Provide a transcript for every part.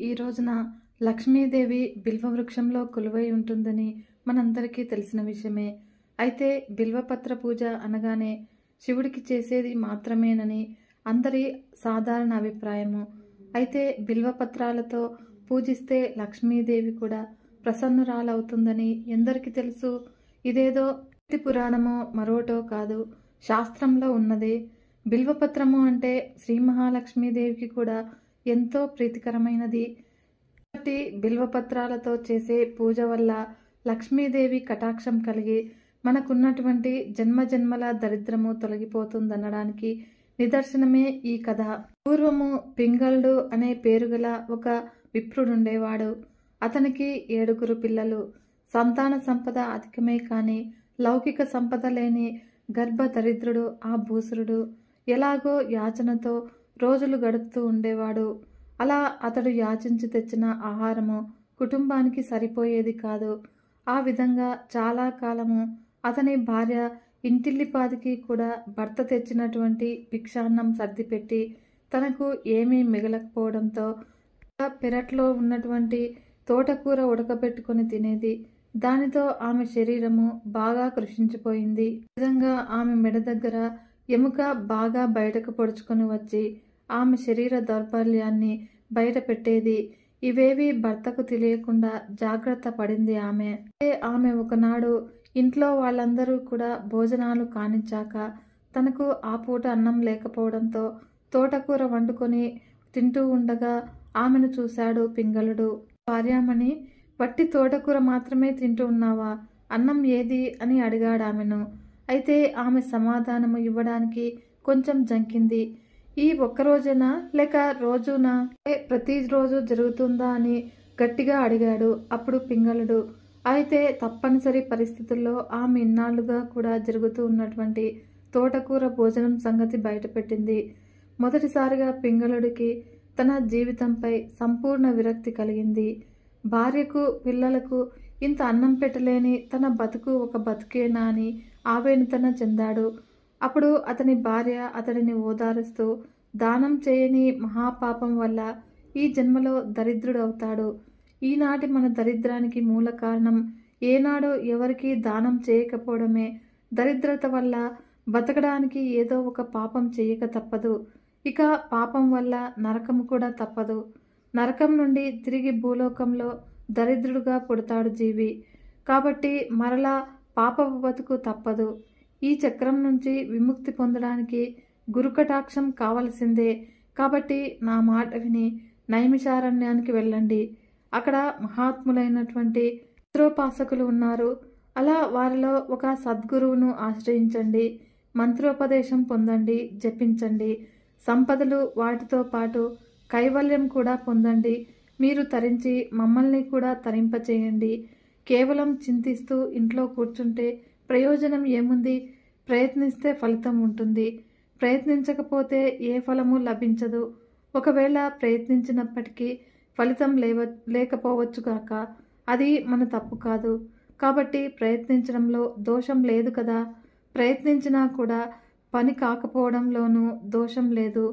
ఈ రోజున లక్ష్మీదేవి బిల్వవృక్షంలో కొలువై ఉంటుందని మనందరికీ తెలిసిన విషయమే. అయితే బిల్వపత్ర పూజ అనగానే శివుడికి చేసేది మాత్రమేనని అందరి సాధారణ అభిప్రాయము. అయితే బిల్వపత్రాలతో పూజిస్తే లక్ష్మీదేవి కూడా ప్రసన్నురాలవుతుందని ఎందరికీ తెలుసు. ఇదేదో పురాణమో మరోటో కాదు, శాస్త్రంలో ఉన్నదే. బిల్వపత్రము అంటే శ్రీ మహాలక్ష్మీదేవికి కూడా ఎంతో ప్రీతికరమైనది. కాబట్టి బిల్వపత్రాలతో చేసే పూజ వల్ల లక్ష్మీదేవి కటాక్షం కలిగి మనకున్నటువంటి జన్మజన్మల దరిద్రము తొలగిపోతుందనడానికి నిదర్శనమే ఈ కథ. పూర్వము పింగళుడు అనే పేరుగల ఒక విప్రుడుండేవాడు. అతనికి 7 పిల్లలు. సంతాన సంపద అధికమే కాని లౌకిక సంపద లేని గర్భ దరిద్రుడు ఆ భూసురుడు. ఎలాగో యాచనతో రోజులు గడుపుతూ ఉండేవాడు. అలా అతడు యాచించి తెచ్చిన ఆహారము కుటుంబానికి సరిపోయేది కాదు. ఆ విధంగా చాలా కాలము అతని భార్య ఇంటిల్లిపాదికి కూడా భర్త తెచ్చినటువంటి భిక్షాన్నం సర్దిపెట్టి తనకు ఏమీ మిగలకపోవడంతో పెరట్లో ఉన్నటువంటి తోటకూర ఉడకబెట్టుకొని తినేది. దానితో ఆమె శరీరము బాగా కృషించిపోయింది. ఈ విధంగా ఆమె మెడ దగ్గర ఎముక బాగా బయటకు పొడుచుకొని వచ్చి ఆమె శరీర దౌర్బల్యాన్ని బయట పెట్టేది. ఇవేవి భర్తకు తెలియకుండా జాగ్రత్త పడింది ఆమె. ఆమె ఒకనాడు ఇంట్లో వాళ్ళందరూ కూడా భోజనాలు కానిచ్చాక తనకు ఆ పూట అన్నం లేకపోవడంతో తోటకూర వండుకొని తింటూ ఉండగా ఆమెను చూశాడు పింగళుడు. భార్యామణి, వట్టి తోటకూర మాత్రమే తింటూ ఉన్నావా? అన్నం ఏది అని అడిగాడు ఆమెను. అయితే ఆమె సమాధానము ఇవ్వడానికి కొంచెం జంకింది. ఈ ఒక్కరోజేనా లేక రోజునా, ప్రతిరోజు జరుగుతుందా అని గట్టిగా అడిగాడు. అప్పుడు పింగళుడు, అయితే తప్పనిసరి పరిస్థితుల్లో ఆమె ఇన్నాళ్లుగా కూడా జరుగుతూ ఉన్నటువంటి తోటకూర భోజనం సంగతి బయటపెట్టింది. మొదటిసారిగా పింగళుడికి తన జీవితంపై సంపూర్ణ విరక్తి కలిగింది. భార్యకు పిల్లలకు ఇంత అన్నం పెట్టలేని తన బతుకు ఒక బతుకేనా అని ఆవేదన చెందాడు. అప్పుడు అతని భార్య అతడిని ఓదారుస్తూ, దానం చేయని మహాపాపం వల్ల ఈ జన్మలో దరిద్రుడవుతాడు. ఈనాటి మన దరిద్రానికి మూల కారణం ఏనాడు ఎవరికి దానం చేయకపోవడమే. దరిద్రత వల్ల బతకడానికి ఏదో ఒక పాపం చేయక తప్పదు. ఇక పాపం వల్ల నరకం కూడా తప్పదు. నరకం నుండి తిరిగి భూలోకంలో దరిద్రుడుగా పుడతాడు జీవి. కాబట్టి మరలా పాపపు బతుకు తప్పదు. ఈ చక్రం నుంచి విముక్తి పొందడానికి గురుకటాక్షం కావలసిందే. కాబట్టి నా మాట విని నైమిషారణ్యానికి వెళ్ళండి. అక్కడ మహాత్ములైనటువంటి మంత్రోపాసకులు ఉన్నారు. అలా వారిలో ఒక సద్గురువును ఆశ్రయించండి. మంత్రోపదేశం పొందండి, జపించండి. సంపదలు వాటితో పాటు కైవల్యం కూడా పొందండి. మీరు తరించి మమ్మల్ని కూడా తరింపచేయండి. కేవలం చింతిస్తూ ఇంట్లో కూర్చుంటే ప్రయోజనం ఏముంది? ప్రయత్నిస్తే ఫలితం ఉంటుంది. ప్రయత్నించకపోతే ఏ ఫలము లభించదు. ఒకవేళ ప్రయత్నించినప్పటికీ ఫలితం లేకపోవచ్చుగాక. అది మన తప్పు కాదు. కాబట్టి ప్రయత్నించడంలో దోషం లేదు కదా. ప్రయత్నించినా కూడా పని కాకపోవడంలోనూ దోషం లేదు.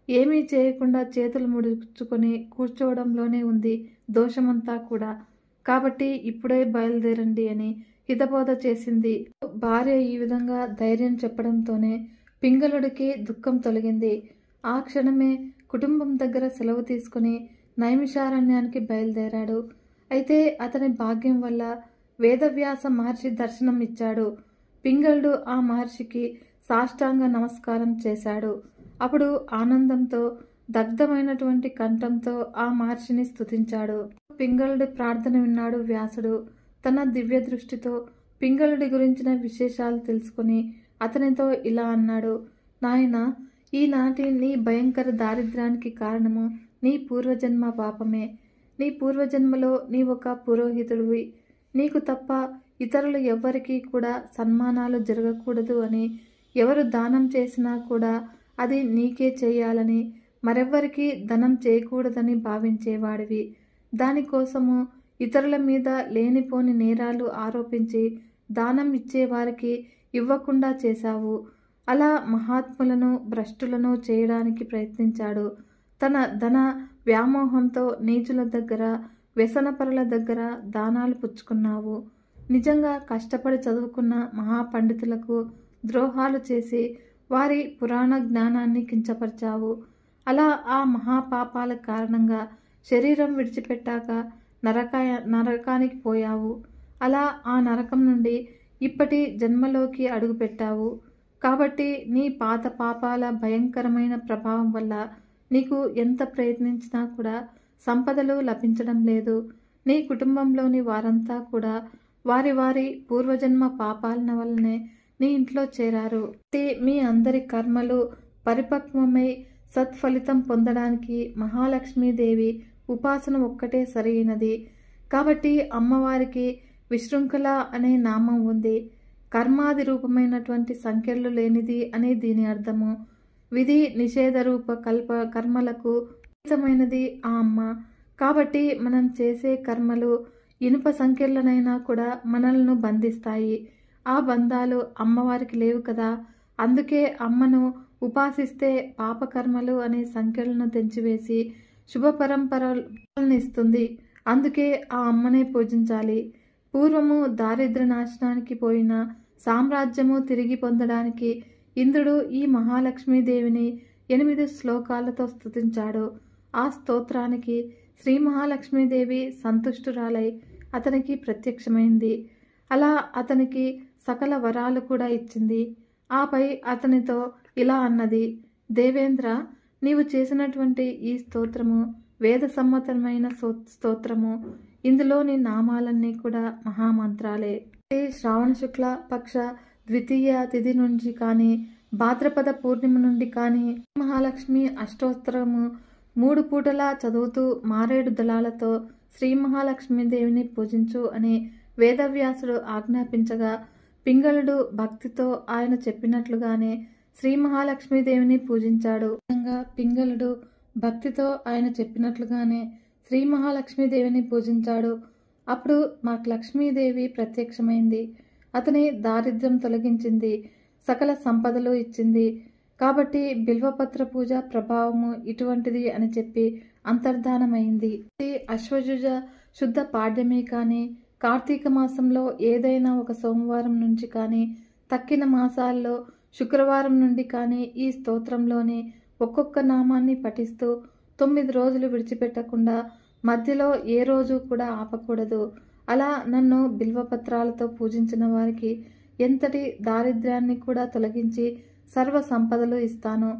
ఏమీ చేయకుండా చేతులు ముడుచుకొని కూర్చోవడంలోనే ఉంది దోషమంతా కూడా. కాబట్టి ఇప్పుడే బయలుదేరండి అని హితబోధ చేసింది. భార్య ఈ విధంగా ధైర్యం చెప్పడంతోనే పింగళుడికి దుఃఖం తొలగింది. ఆ క్షణమే కుటుంబం దగ్గర సెలవు తీసుకుని నైమిషారణ్యానికి బయలుదేరాడు. అయితే అతని భాగ్యం వల్ల వేదవ్యాస మహర్షి దర్శనం ఇచ్చాడు. పింగళుడు ఆ మహర్షికి సాష్టాంగ నమస్కారం చేశాడు. అప్పుడు ఆనందంతో దగ్ధమైనటువంటి కంఠంతో ఆ మహర్షిని స్తుతించాడు. పింగళుడి ప్రార్థన విన్నాడు వ్యాసుడు. తన దివ్య దృష్టితో పింగళుడి గురించిన విశేషాలు తెలుసుకుని అతనితో ఇలా అన్నాడు. నాయనా, ఈనాటి నీ భయంకర దారిద్ర్యానికి కారణము నీ పూర్వజన్మ పాపమే. నీ పూర్వజన్మలో నీ ఒక పురోహితుడివి. నీకు తప్ప ఇతరులు ఎవ్వరికీ కూడా సన్మానాలు జరగకూడదు అని, ఎవరు దానం చేసినా కూడా అది నీకే చేయాలని, మరెవ్వరికి ధనం చేయకూడదని భావించేవాడివి. దానికోసము ఇతరుల మీద లేనిపోని నేరాలు ఆరోపించి దానం ఇచ్చేవారికి ఇవ్వకుండా చేశావు. అలా మహాత్ములను భ్రష్టులను చేయడానికి ప్రయత్నించాడు. తన ధన వ్యామోహంతో నీచుల దగ్గర, వ్యసనపరుల దగ్గర దానాలు పుచ్చుకున్నావు. నిజంగా కష్టపడి చదువుకున్న మహాపండితులకు ద్రోహాలు చేసి వారి పురాణ జ్ఞానాన్ని కించపరిచావు. అలా ఆ మహాపాపాల కారణంగా శరీరం విడిచిపెట్టాక నరకానికి పోయావు. అలా ఆ నరకం నుండి ఇప్పటి జన్మలోకి అడుగుపెట్టావు. కాబట్టి నీ పాత పాపాల భయంకరమైన ప్రభావం వల్ల నీకు ఎంత ప్రయత్నించినా కూడా సంపదలు లభించడం లేదు. నీ కుటుంబంలోని వారంతా కూడా వారి వారి పూర్వజన్మ పాపాల వల్లనే నీ ఇంట్లో చేరారు. మీ అందరి కర్మలు పరిపక్వమై సత్ఫలితం పొందడానికి మహాలక్ష్మీదేవి ఉపాసన ఒక్కటే సరైనది. కాబట్టి అమ్మవారికి విశృంఖల అనే నామం ఉంది. కర్మాది రూపమైనటువంటి సంఖ్యలు లేనిది అనే దీని అర్థము. విధి నిషేధ రూప కర్మలకు అతీతమైనది ఆ అమ్మ. కాబట్టి మనం చేసే కర్మలు ఇనుప సంఖ్యలనైనా కూడా మనల్ని బంధిస్తాయి. ఆ బంధాలు అమ్మవారికి లేవు కదా. అందుకే అమ్మను ఉపాసిస్తే పాపకర్మలు అనే సంఖ్యలను తెంచివేసి శుభ పరంపరలను ఇస్తుంది. అందుకే ఆ అమ్మనే పూజించాలి. పూర్వము దారిద్ర్య నాశనానికి పోయిన సామ్రాజ్యము తిరిగి పొందడానికి ఇంద్రుడు ఈ మహాలక్ష్మీదేవిని 8 శ్లోకాలతో స్తుతించాడు. ఆ స్తోత్రానికి శ్రీ మహాలక్ష్మీదేవి సంతుష్టురాలై అతనికి ప్రత్యక్షమైంది. అలా అతనికి సకల వరాలు కూడా ఇచ్చింది. ఆపై అతనితో ఇలా అన్నది, దేవేంద్ర, నీవు చేసినటువంటి ఈ స్తోత్రము వేద సమ్మతమైన స్తోత్రము. ఇందులోని నామాలన్నీ కూడా మహామంత్రాలే. శ్రావణ శుక్ల పక్ష ద్వితీయ తిథి నుంచి కానీ భాద్రపద పూర్ణిమ నుండి కానీ మహాలక్ష్మి అష్టోత్తరము 3 పూటలా చదువుతూ మారేడు దళాలతో శ్రీ మహాలక్ష్మీదేవిని పూజించు అని వేదవ్యాసుడు ఆజ్ఞాపించగా పింగళుడు భక్తితో ఆయన చెప్పినట్లుగానే శ్రీ మహాలక్ష్మీదేవిని పూజించాడు. పింగళుడు భక్తితో ఆయన చెప్పినట్లుగానే శ్రీ మహాలక్ష్మీదేవిని పూజించాడు. అప్పుడు మాకు లక్ష్మీదేవి ప్రత్యక్షమైంది. అతని దారిద్ర్యం తొలగించింది, సకల సంపదలు ఇచ్చింది. కాబట్టి బిల్వపత్ర పూజ ప్రభావము ఇటువంటిది అని చెప్పి అంతర్ధానమైంది. అశ్వయుజ శుద్ధ పాడ్యమి కానీ కార్తీక మాసంలో ఏదైనా ఒక సోమవారం నుంచి కానీ తక్కిన మాసాల్లో శుక్రవారం నుండి కానీ ఈ స్తోత్రంలోని ఒక్కొక్క నామాన్ని పఠిస్తూ 9 రోజులు విడిచిపెట్టకుండా మధ్యలో ఏ రోజు కూడా ఆపకూడదు. అలా నన్ను బిల్వపత్రాలతో పూజించిన వారికి ఎంతటి దారిద్ర్యాన్ని కూడా తొలగించి సర్వ సంపదలు ఇస్తాను.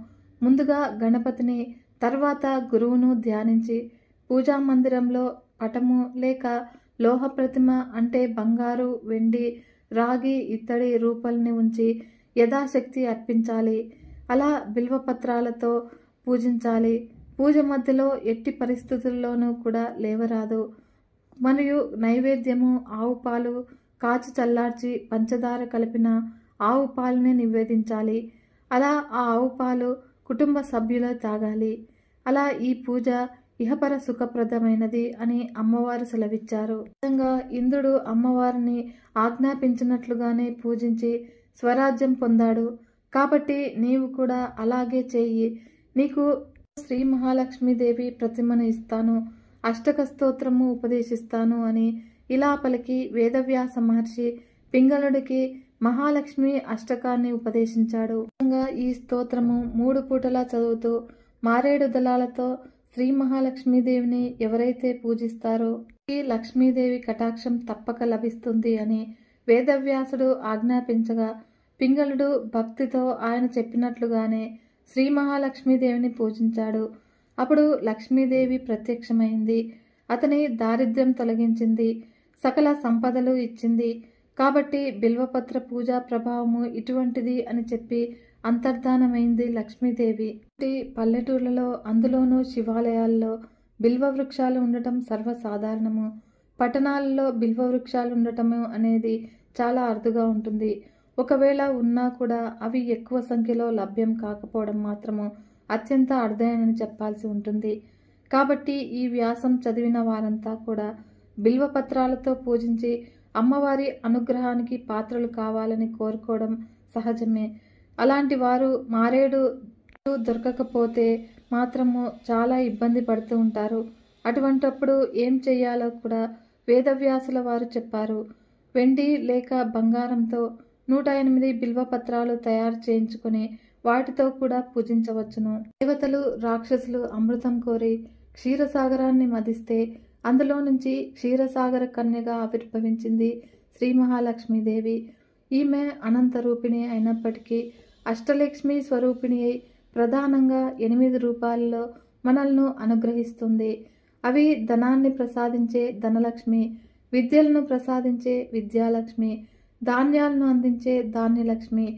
ముందుగా గణపతిని, తర్వాత గురువును ధ్యానించి పూజా మందిరంలో పటము లేక లోహ ప్రతిమ అంటే బంగారు, వెండి, రాగి, ఇత్తడి రూపాలని ఉంచి యథాశక్తి అర్పించాలి. అలా బిల్వపత్రాలతో పూజించాలి. పూజ మధ్యలో ఎట్టి పరిస్థితుల్లోనూ కూడా లేవరాదు. మరియు నైవేద్యము ఆవు పాలు కాచి చల్లార్చి పంచదార కలిపిన ఆవు పాలని నివేదించాలి. అలా ఆ ఆవు పాలు కుటుంబ సభ్యులు తాగాలి. అలా ఈ పూజ ఇహపర సుఖప్రదమైనది అని అమ్మవారు సెలవిచ్చారు. విధంగా ఇంద్రుడు అమ్మవారిని ఆజ్ఞాపించినట్లుగానే పూజించి స్వరాజ్యం పొందాడు. కాబట్టి నీవు కూడా అలాగే చేయి. నీకు శ్రీ మహాలక్ష్మీదేవి ప్రతిమను ఇస్తాను, అష్టక స్తోత్రము ఉపదేశిస్తాను అని ఇలా పలికి వేదవ్యాస మహర్షి పింగళుడికి మహాలక్ష్మి అష్టకాన్ని ఉపదేశించాడు. ఈ స్తోత్రము 3 పూటలా చదువుతూ మారేడు దళాలతో శ్రీ మహాలక్ష్మీదేవిని ఎవరైతే పూజిస్తారో ఈ లక్ష్మీదేవి కటాక్షం తప్పక లభిస్తుంది అని వేదవ్యాసుడు ఆజ్ఞాపించగా పింగళుడు భక్తితో ఆయన చెప్పినట్లుగానే శ్రీ మహాలక్ష్మీదేవిని పూజించాడు. అప్పుడు లక్ష్మీదేవి ప్రత్యక్షమైంది. అతని దారిద్ర్యం తొలగించింది, సకల సంపదలు ఇచ్చింది. కాబట్టి బిల్వపత్ర పూజా ప్రభావము ఇటువంటిది అని చెప్పి అంతర్ధానమైంది లక్ష్మీదేవి. పల్లెటూర్లలో అందులోనూ శివాలయాల్లో బిల్వ వృక్షాలు ఉండటం సర్వసాధారణము. పట్టణాలలో బిల్వ వృక్షాలు ఉండటము అనేది చాలా అరుదుగా ఉంటుంది. ఒకవేళ ఉన్నా కూడా అవి ఎక్కువ సంఖ్యలో లభ్యం కాకపోవడం మాత్రము అత్యంత అరుదైనని చెప్పాల్సి ఉంటుంది. కాబట్టి ఈ వ్యాసం చదివిన వారంతా కూడా బిల్వపత్రాలతో పూజించి అమ్మవారి అనుగ్రహానికి పాత్రలు కావాలని కోరుకోవడం సహజమే. అలాంటి వారు మారేడు దొరకకపోతే మాత్రము చాలా ఇబ్బంది పడుతూ ఉంటారు. అటువంటప్పుడు ఏం చెయ్యాలో కూడా వేదవ్యాసుల వారు చెప్పారు. వెండి లేక బంగారంతో 108 బిల్వపత్రాలు తయారు చేయించుకొని వాటితో కూడా పూజించవచ్చును. దేవతలు రాక్షసులు అమృతం కోరి క్షీరసాగరాన్ని మదిస్తే అందులో నుంచి క్షీరసాగర కన్యగా ఆవిర్భవించింది శ్రీ మహాలక్ష్మీదేవి. ఈమె అనంత రూపిణి అయినప్పటికీ అష్టలక్ష్మి స్వరూపిణి అయి ప్రధానంగా 8 రూపాలలో మనల్ని అనుగ్రహిస్తుంది. అవి ధనాన్ని ప్రసాదించే ధనలక్ష్మి, విద్యలను ప్రసాదించే విద్యాలక్ష్మి, ధాన్యాలను అందించే ధాన్యలక్ష్మి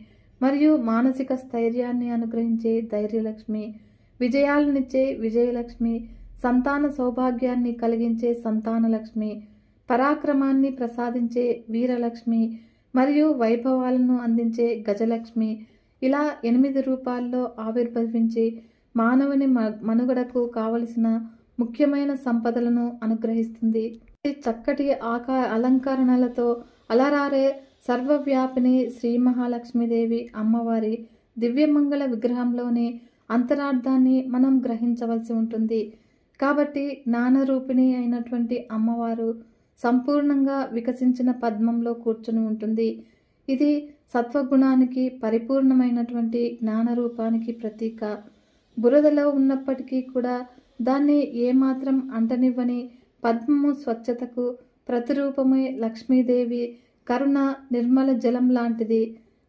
మరియు మానసిక స్థైర్యాన్ని అనుగ్రహించే ధైర్యలక్ష్మి, విజయాలనిచ్చే విజయలక్ష్మి, సంతాన సౌభాగ్యాన్ని కలిగించే సంతానలక్ష్మి, పరాక్రమాన్ని ప్రసాదించే వీరలక్ష్మి మరియు వైభవాలను అందించే గజలక్ష్మి, ఇలా 8 రూపాల్లో ఆవిర్భవించి మానవుని మనుగడకు కావలసిన ముఖ్యమైన సంపదలను అనుగ్రహిస్తుంది. చక్కటి అలంకరణలతో అలరారే సర్వవ్యాపిని శ్రీ మహాలక్ష్మీదేవి అమ్మవారి దివ్యమంగళ విగ్రహంలోని అంతరార్థాన్ని మనం గ్రహించవలసి ఉంటుంది. కాబట్టి జ్ఞానరూపిణి అయినటువంటి అమ్మవారు సంపూర్ణంగా వికసించిన పద్మంలో కూర్చుని ఉంటుంది. ఇది సత్వగుణానికి పరిపూర్ణమైనటువంటి జ్ఞానరూపానికి ప్రతీక. బురదలో ఉన్నప్పటికీ కూడా దాన్ని ఏమాత్రం అంటనివ్వని పద్మము స్వచ్ఛతకు ప్రతిరూపమే లక్ష్మీదేవి కరుణ నిర్మల జలం లాంటిది.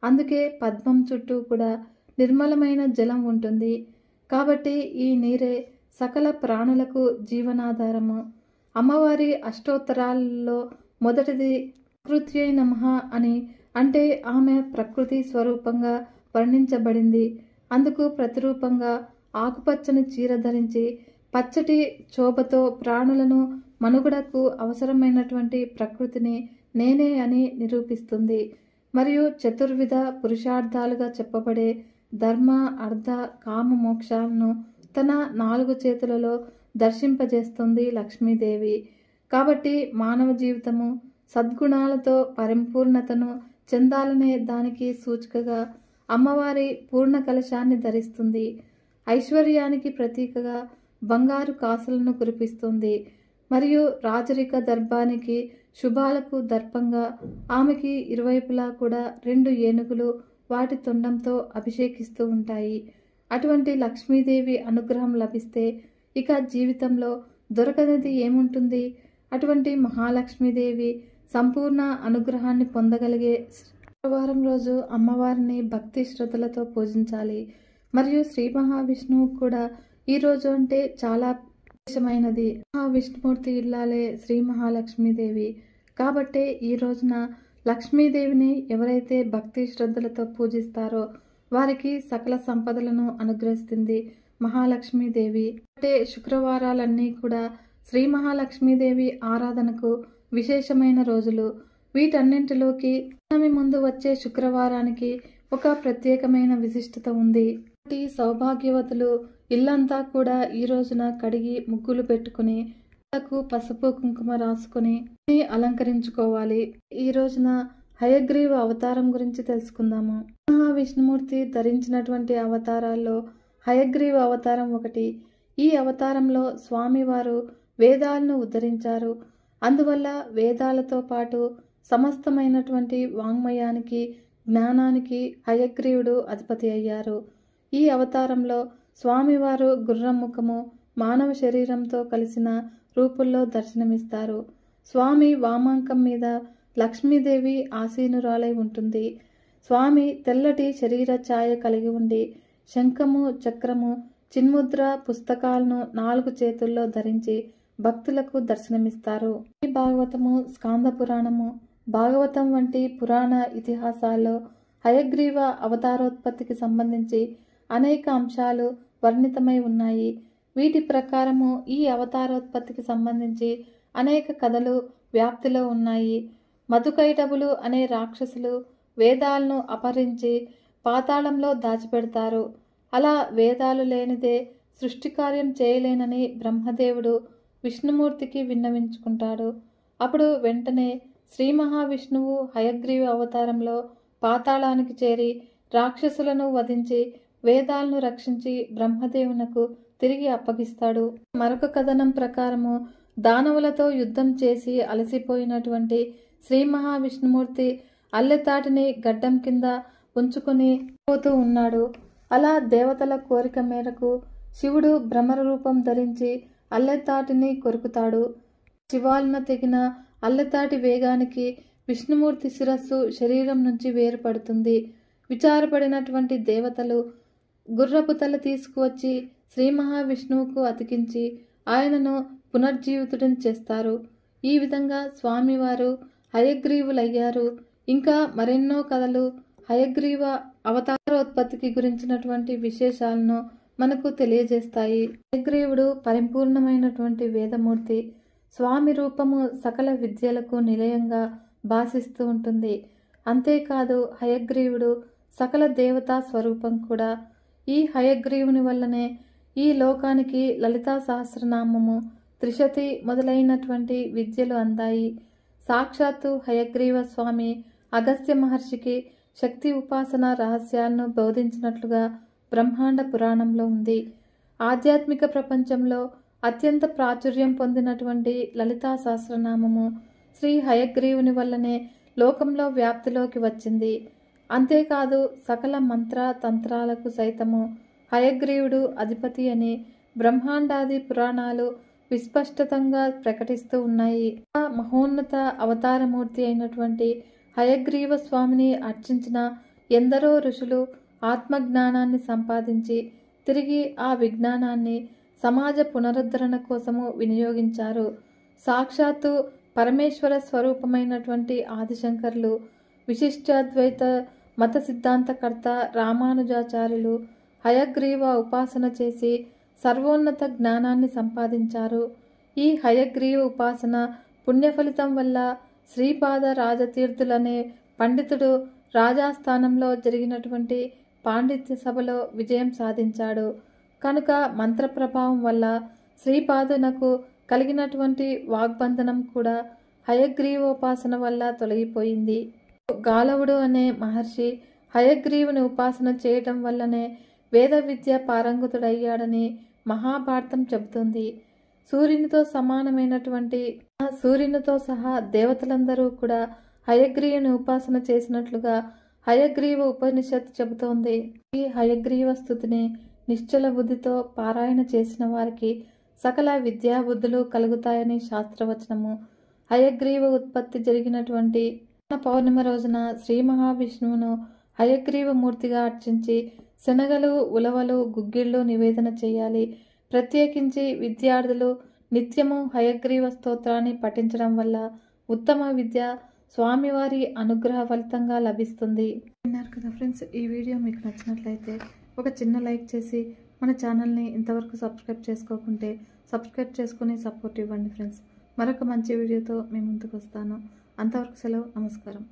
అందుకే పద్మం చుట్టూ కూడా నిర్మలమైన జలం ఉంటుంది. కాబట్టి ఈ నీరే సకల ప్రాణులకు జీవనాధారము. అమ్మవారి అష్టోత్తరాలలో మొదటిది ప్రకృత్యై నమః అని, అంటే ఆమె ప్రకృతి స్వరూపంగా వర్ణించబడింది. అందుకు ప్రతిరూపంగా ఆకుపచ్చని చీర ధరించి పచ్చటి శోభతో ప్రాణులను మనుగడకు అవసరమైనటువంటి ప్రకృతిని నేనే అని నిరూపిస్తుంది. మరియు చతుర్విధ పురుషార్థాలుగా చెప్పబడే ధర్మ, అర్థ, కామ మోక్షాలను తన 4 చేతులలో దర్శింపజేస్తుంది లక్ష్మీదేవి. కాబట్టి మానవ జీవితము సద్గుణాలతో పరిపూర్ణతను చెందాలనే దానికి సూచికగా అమ్మవారి పూర్ణ కలశాన్ని ధరిస్తుంది. ఐశ్వర్యానికి ప్రతీకగా బంగారు కాసులను కురిపిస్తుంది. మరియు రాజరిక దర్బానికి శుభాలకు దర్పంగా ఆమెకి ఇరువైపులా కూడా 2 ఏనుగులు వాటి తొండంతో అభిషేకిస్తూ ఉంటాయి. అటువంటి లక్ష్మీదేవి అనుగ్రహం లభిస్తే ఇక జీవితంలో దొరకనిది ఏముంటుంది? అటువంటి మహాలక్ష్మీదేవి సంపూర్ణ అనుగ్రహాన్ని పొందగలిగే శుక్రవారం రోజు అమ్మవారిని భక్తి శ్రద్ధలతో పూజించాలి. మరియు శ్రీ మహావిష్ణువు కూడా ఈ రోజు అంటే చాలా విశేషమైనది. మహావిష్ణుమూర్తి ఇల్లాలే శ్రీ మహాలక్ష్మీదేవి. కాబట్టే ఈ రోజున లక్ష్మీదేవిని ఎవరైతే భక్తి శ్రద్ధలతో పూజిస్తారో వారికి సకల సంపదలను అనుగ్రహిస్తుంది మహాలక్ష్మీదేవి. అంటే శుక్రవారాలన్నీ కూడా శ్రీ మహాలక్ష్మీదేవి ఆరాధనకు విశేషమైన రోజులు. వీటన్నింటిలోకి పౌర్ణమి ముందు వచ్చే శుక్రవారానికి ఒక ప్రత్యేకమైన విశిష్టత ఉంది. సౌభాగ్యవతులు ఇల్లంతా కూడా ఈ రోజున కడిగి ముగ్గులు పెట్టుకుని పసుపు కుంకుమ రాసుకుని అలంకరించుకోవాలి. ఈ రోజున హయగ్రీవ అవతారం గురించి తెలుసుకుందాము. మహావిష్ణుమూర్తి ధరించినటువంటి అవతారాల్లో హయగ్రీవ అవతారం ఒకటి. ఈ అవతారంలో స్వామివారు వేదాలను ఉద్ధరించారు. అందువల్ల వేదాలతో పాటు సమస్తమైనటువంటి వాంగ్మయానికి, జ్ఞానానికి హయగ్రీవుడు అధిపతి అయ్యారు. ఈ అవతారంలో స్వామివారు గుర్రం ముఖము, మానవ శరీరంతో కలిసిన రూపుల్లో దర్శనమిస్తారు. స్వామి వామాంకం మీద లక్ష్మీదేవి ఆసీనురాలై ఉంటుంది. స్వామి తెల్లటి శరీర ఛాయ కలిగి ఉండి శంఖము, చక్రము, చిన్ముద్ర పుస్తకాలను 4 చేతుల్లో ధరించి భక్తులకు దర్శనమిస్తారు. ఈ భాగవతము, స్కాంద పురాణము, భాగవతం వంటి పురాణ ఇతిహాసాల్లో హయగ్రీవ అవతారోత్పత్తికి సంబంధించి అనేక అంశాలు వర్ణితమై ఉన్నాయి. వీటి ప్రకారము ఈ అవతారోత్పత్తికి సంబంధించి అనేక కథలు వ్యాప్తిలో ఉన్నాయి. మధుకైటబులు అనే రాక్షసులు వేదాలను అపహరించి పాతాళంలో దాచిపెడతారు. అలా వేదాలు లేనిదే సృష్టి కార్యం చేయలేనని బ్రహ్మదేవుడు విష్ణుమూర్తికి విన్నవించుకుంటాడు. అప్పుడు వెంటనే శ్రీ మహావిష్ణువు హయగ్రీవ అవతారంలో పాతాళానికి చేరి రాక్షసులను వధించి వేదాలను రక్షించి బ్రహ్మదేవునకు తిరిగి అప్పగిస్తాడు. మరొక కథనం ప్రకారము దానవులతో యుద్ధం చేసి అలసిపోయినటువంటి శ్రీ మహావిష్ణుమూర్తి అల్లెతాటిని గడ్డం కింద ఉంచుకొని పోతూ ఉన్నాడు. అలా దేవతల కోరిక మేరకు శివుడు భ్రమర రూపం ధరించి అల్లెతాటిని కొరుకుతాడు. శివాలన తెగిన అల్లెతాటి వేగానికి విష్ణుమూర్తి శిరస్సు శరీరం నుంచి వేరుపడుతుంది. విచారపడినటువంటి దేవతలు గుర్రపు తల తీసుకువచ్చి శ్రీ మహావిష్ణువుకు అతికించి ఆయనను పునర్జీవితుడిని చేస్తారు. ఈ విధంగా స్వామివారు హయగ్రీవులయ్యారు. ఇంకా మరెన్నో కథలు హయగ్రీవ అవతారోత్పత్తికి గురించినటువంటి విశేషాలను మనకు తెలియజేస్తాయి. హయగ్రీవుడు పరిపూర్ణమైనటువంటి వేదమూర్తి. స్వామి రూపము సకల విద్యలకు నిలయంగా భాసిస్తూ ఉంటుంది. అంతేకాదు హయగ్రీవుడు సకల దేవతా స్వరూపం కూడా. ఈ హయగ్రీవుని వల్లనే ఈ లోకానికి లలితా సహస్రనామము, త్రిశతి మొదలైనటువంటి విద్యలు అందాయి. సాక్షాత్తు హయగ్రీవ స్వామి అగస్త్య మహర్షికి శక్తి ఉపాసన రహస్యాలను బోధించినట్లుగా బ్రహ్మాండ పురాణంలో ఉంది. ఆధ్యాత్మిక ప్రపంచంలో అత్యంత ప్రాచుర్యం పొందినటువంటి లలితా సహస్రనామము శ్రీ హయగ్రీవుని వల్లనే లోకంలో వ్యాప్తిలోకి వచ్చింది. అంతేకాదు సకల మంత్ర తంత్రాలకు సైతము హయగ్రీవుడు అధిపతి అని బ్రహ్మాండాది పురాణాలు విస్పష్టంగా ప్రకటిస్తూ ఉన్నాయి. ఆ మహోన్నత అవతారమూర్తి అయినటువంటి హయగ్రీవ స్వామిని అర్చించిన ఎందరో ఋషులు ఆత్మజ్ఞానాన్ని సంపాదించి తిరిగి ఆ విజ్ఞానాన్ని సమాజ పునరుద్ధరణ కోసము వినియోగించారు. సాక్షాత్తు పరమేశ్వర స్వరూపమైనటువంటి ఆదిశంకర్లు, విశిష్టాద్వైత మత సిద్ధాంతకర్త రామానుజాచార్యులు హయగ్రీవ ఉపాసన చేసి సర్వోన్నత జ్ఞానాన్ని సంపాదించారు. ఈ హయగ్రీవ ఉపాసన పుణ్యఫలితం వల్ల శ్రీపాద రాజతీర్థులనే పండితుడు రాజాస్థానంలో జరిగినటువంటి పాండిత్య సభలో విజయం సాధించాడు. కనుక మంత్ర ప్రభావం వల్ల శ్రీపాదునకు కలిగినటువంటి వాగ్బంధనం కూడా హయగ్రీవోపాసన వల్ల తొలగిపోయింది. గాలవుడు అనే మహర్షి హయగ్రీవుని ఉపాసన చేయటం వల్లనే వేద విద్య పారంగతుడయ్యాడని మహాభారతం చెబుతుంది. సూర్యునితో సమానమైనటువంటి సూర్యునితో సహా దేవతలందరూ కూడా హయగ్రీవుని ఉపాసన చేసినట్లుగా హయగ్రీవ ఉపనిషత్తు చెబుతోంది. ఈ హయగ్రీవ స్థుతిని నిశ్చల బుద్ధితో పారాయణ చేసిన వారికి సకల విద్యా బుద్ధులు కలుగుతాయని శాస్త్రవచనము. హయగ్రీవ ఉత్పత్తి జరిగినటువంటి పౌర్ణమి రోజున శ్రీ మహావిష్ణువును హయగ్రీవ మూర్తిగా అర్చించి శనగలు, ఉలవలు, గుగ్గిళ్ళు నివేదన చేయాలి. ప్రత్యేకించి విద్యార్థులు నిత్యము హయగ్రీవ స్తోత్రాన్ని పఠించడం వల్ల ఉత్తమ విద్య స్వామివారి అనుగ్రహ ఫలితంగా లభిస్తుంది. విన్నారు కదా ఫ్రెండ్స్, ఈ వీడియో మీకు నచ్చినట్లయితే ఒక చిన్న లైక్ చేసి మన ఛానల్ని ఇంతవరకు సబ్స్క్రైబ్ చేసుకోకుంటే సబ్స్క్రైబ్ చేసుకుని సపోర్ట్ ఇవ్వండి ఫ్రెండ్స్. మరొక మంచి వీడియోతో మీ ముందుకు వస్తాను. అంతవరకు సెలవు. నమస్కారం.